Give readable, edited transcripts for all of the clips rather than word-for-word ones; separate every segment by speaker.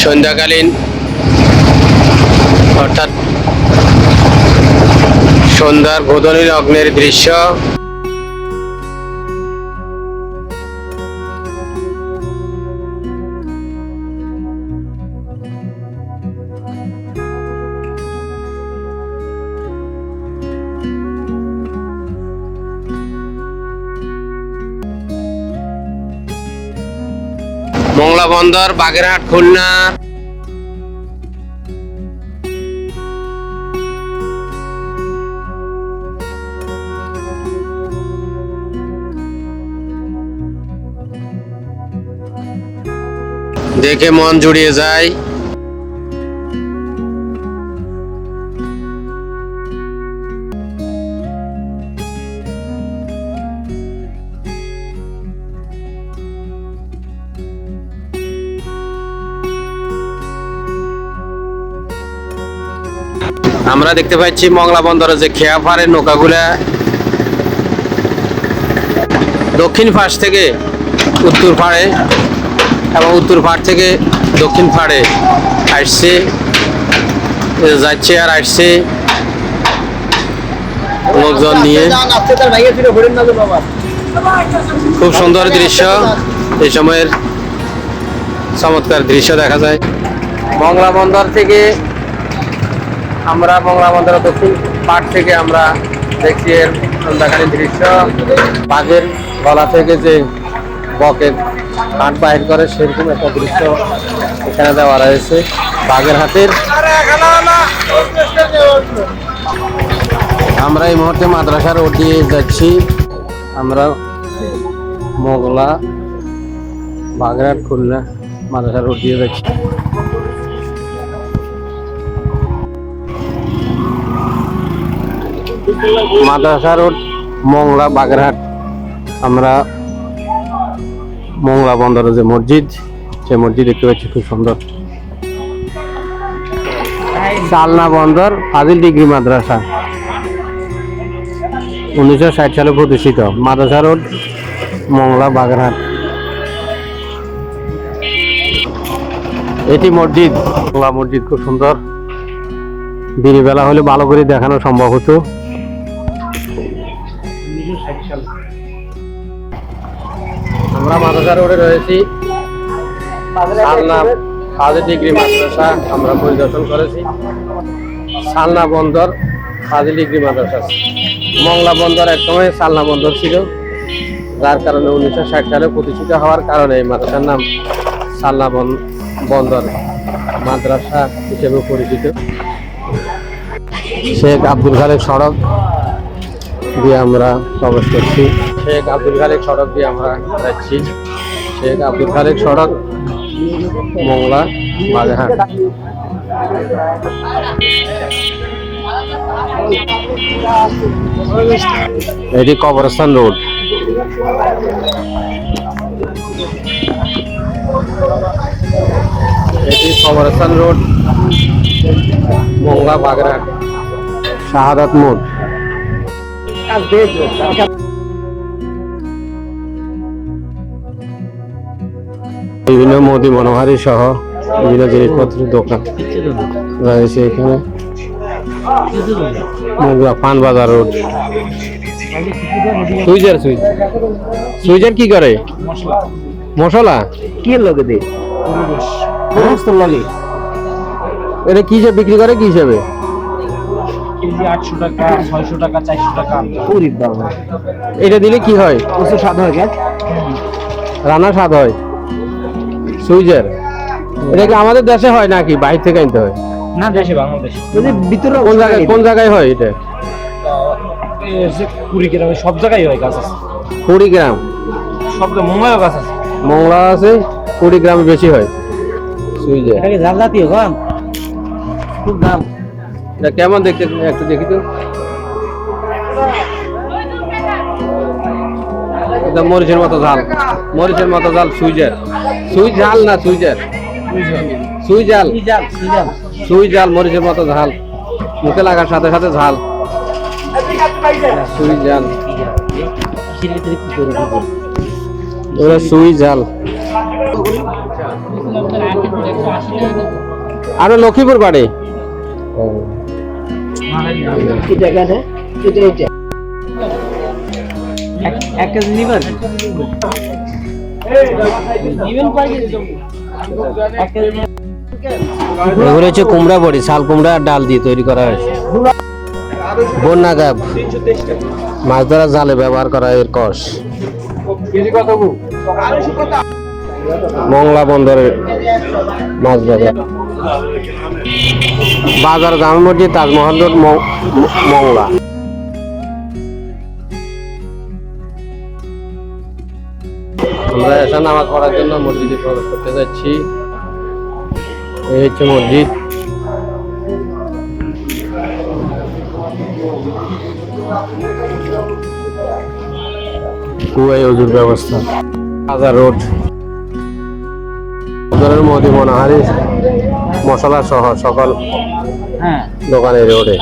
Speaker 1: সন্ধ্যাকালীন অর্থাৎ সন্ধ্যার গোধূলি লগ্নের দৃশ্য। মংলা বন্দর, বাগেরহাট, খুলনা। দেখে মন জুড়িয়ে যায়। আমরা দেখতে পাচ্ছি মংলা বন্দরে যে খেয়া পাড়ের নৌকাগুলা দক্ষিণ পাশ থেকে উত্তর পাড়ে এবং উত্তর পাড় থেকে দক্ষিণ পাড়ে আসছে, যাচ্ছে আর আসছে লোকজন নিয়ে। খুব সুন্দর দৃশ্য, এই সময়ের চমৎকার দৃশ্য দেখা যায়। মংলা বন্দর থেকে আমরা মংলা বন্দর দক্ষিণ পাড় থেকে আমরা দেখছি এর সন্ধ্যাকালীন দৃশ্য। বাঘের গলা থেকে যে বকের কাঠ বাহির করে সেরকম একটা দৃশ্য এখানে দেওয়া রয়েছে। বাগেরহাটের আমরা এই মুহূর্তে মাদ্রাসা রোড দিয়ে যাচ্ছি। আমরা মোগলা, বাগেরহাট, খুলনা মাদ্রাসা রোড দিয়ে যাচ্ছি। মাদ্রাসা রোড, মংলা, বাগেরহাট। আমরা মংলা বন্দরে যে মসজিদ, সে মসজিদ দেখতে পাচ্ছি, খুব সুন্দর। চালনা বন্দর ফাজিল ডিগ্রি মাদ্রাসা 1960 সালে প্রতিষ্ঠিত। মাদ্রাসা রোড, মংলা, বাগেরহাট। এটি মসজিদ, মংলা মসজিদ, খুব সুন্দর। দিনের বেলা হলে ভালো করে দেখানো সম্ভব হতো। আমরা মাদ্রাসা রোডে রয়েছি। সালনা ফাজিল ডিগ্রি মাদ্রাসা আমরা পরিদর্শন করেছি। সালনা বন্দর, ফাজিল ডিগ্রি মাদ্রাসা। মংলা বন্দর একসময় সালনা বন্দর ছিল, যার কারণে 1960 সালে প্রতিষ্ঠিত হওয়ার কারণে এই মাদ্রাসার নাম সালনা বন্দর মাদ্রাসা হিসেবে পরিচিত। শেখ আব্দুল খালেক সড়ক দিয়ে আমরা প্রবেশ করছি। শেখ আব্দুল খালেক সড়ক দিয়ে আমরা যাচ্ছি। শেখ আব্দুল খালেক সড়ক, মংলা, বাগেরহাট। এটি কবরস্থান রোড। এটি কবরস্থান রোড, মংলা, বাগেরহাট। শাহাদাত মোড়। বিভিন্ন মোদি মনোহারি সহ বিভিন্ন জিনিসপত্রের দোকান রয়েছে এখানে। মংলা পানবাজার রোড। সুইজার কি করে? মশলা কি লাগে দে? এটা কি হিসেবে বিক্রি করে? কি হিসেবে?
Speaker 2: 800 টাকা, 600 টাকা, 400 টাকা।
Speaker 1: এটা দিলে কি হয়?
Speaker 2: স্বাদ হয়,
Speaker 1: রান্না স্বাদ হয়। সুইজার এটা কি আমাদের দেশে হয় নাকি বাইরে থেকে আনতে হয়?
Speaker 2: না, দেশে, বাংলাদেশ।
Speaker 1: ভিতরে কোন জায়গায় হয় এটা?
Speaker 2: কুড়িগ্রামে সব জায়গায় হয়, গাছ আছে।
Speaker 1: কুড়িগ্রাম
Speaker 2: সব মংলায় গাছ আছে।
Speaker 1: মংলা আছে, কুড়িগ্রামে বেশি হয় সুইজার।
Speaker 2: এটা কি ঝাল জাতীয় গান? খুব দাম।
Speaker 1: এটা কেমন দেখতে একটু দেখি তো। এটা মরিচের মতো ঝাল, মরিচের মতো ঝাল। সুইজার, সুই ঝাল না সুইজার, সুই ঝাল, সুই ঝাল, মরিচের মতো ঝাল। মুখে লাগার সাথে সাথে ঝাল। সুই ঝাল, সুই ঝাল। আর লক্ষ্মীপুর বাড়ি।
Speaker 2: এক কেজি নিবেন?
Speaker 1: এগুলো হচ্ছে কুমড়া বড়ি, শাল কুমড়া আর ডাল দিয়ে তৈরি করা হয়েছে। বন্যা গাব, মাছ ধরা জালে ব্যবহার করা এর কষ। মংলা বন্দরের মাছ বাজার। বাজার জামে মসজিদ, তাজমহল রোড, মংলা। আমরা এসে নামাজ পড়ার জন্য মসজিদে প্রবেশ করতে যাচ্ছি। এই হচ্ছে মসজিদ। কুয়াই ওজুর ব্যবস্থা। বাজার রোড, মোদি মনোহারি মশলা সহ সকল দোকানের রোডে।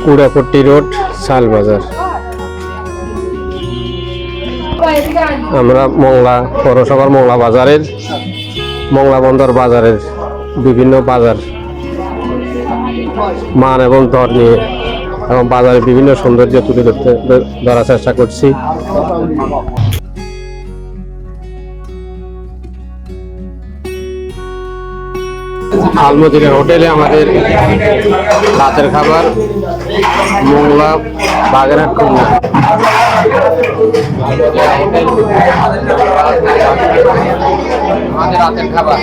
Speaker 1: কুড়াপট্টি রোড, শাল বাজার। আমরা মংলা পৌরসভার মংলা বাজারের, মংলা বন্দর বাজারের বিভিন্ন বাজার মান এবং দর নিয়ে এবং বাজারের বিভিন্ন সৌন্দর্য তুলে ধরার চেষ্টা করছি। আলমদিনা হোটেলে আমাদের রাতের খাবার, মোংলা বাগেরহাট খুলনা। আমাদের রাতের খাবার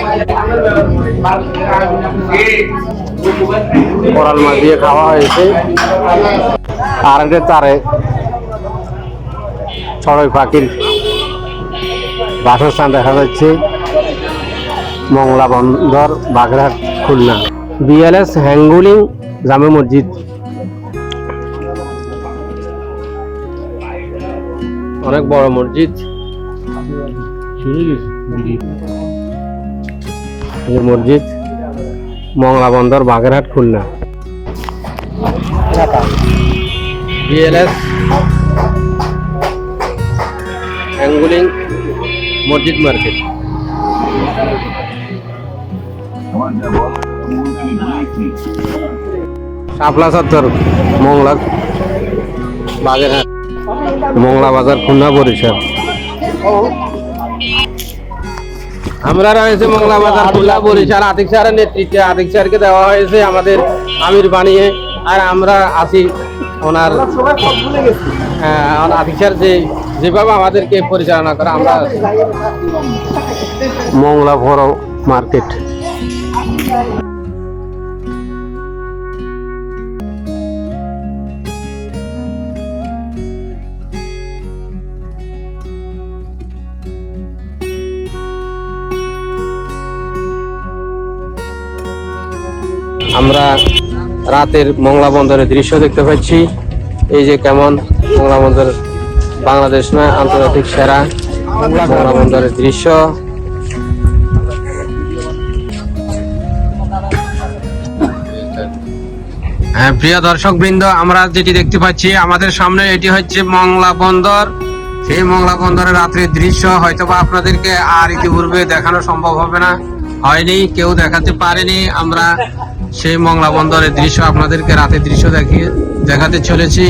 Speaker 1: কোরাল মাছ দিয়ে খাওয়া হয়েছে। কারেন্টের তারে চড়ুই পাখির বাসস্থান দেখা যাচ্ছে। মংলা বন্দর, বাগেরহাট খুলনা। বিএলএস হ্যাঙ্গুলিং জামে মসজিদ। অনেক বড় মসজিদ। এই মসজিদ মংলা বন্দর, বাগেরহাট খুলনা। বিএলএস হ্যাঙ্গুলিং মসজিদ মার্কেট। শাপলা চত্বর, মংলা বাগেরহাট, মংলা বাজার, খুলনা, বরিশাল। আমরা রয়েছে মংলা বাজার, খুলনা, বরিশাল। আতিক স্যারের নেতৃত্বে, আতিক স্যারকে দেওয়া হয়েছে আমাদের আমির বানিয়ে, আর আমরা আছি ওনার। আতিক স্যার যেভাবে আমাদেরকে পরিচালনা করে, আমরা মংলা বড় মার্কেট। আমরা রাতের মংলা বন্দরের দৃশ্য দেখতে পাচ্ছি। এই যে কেমন মংলা বন্দর, বাংলাদেশ নয় আন্তর্জাতিক সেরা মংলা বন্দরের দৃশ্য। হ্যাঁ, প্রিয় দর্শক বৃন্দ, আমরা যেটি দেখতে পাচ্ছি আমাদের সামনে, এটি হচ্ছে মংলা বন্দর। সেই মংলা বন্দরের রাত্রির দৃশ্য হয়তোবা আপনাদেরকে আর ইতিপূর্বে দেখানো সম্ভব হবে না, হয়নি, কেউ দেখাতে পারেনি। আমরা সেই মংলা বন্দরের দৃশ্য আপনাদেরকে রাতের দৃশ্য দেখাতে চলেছি।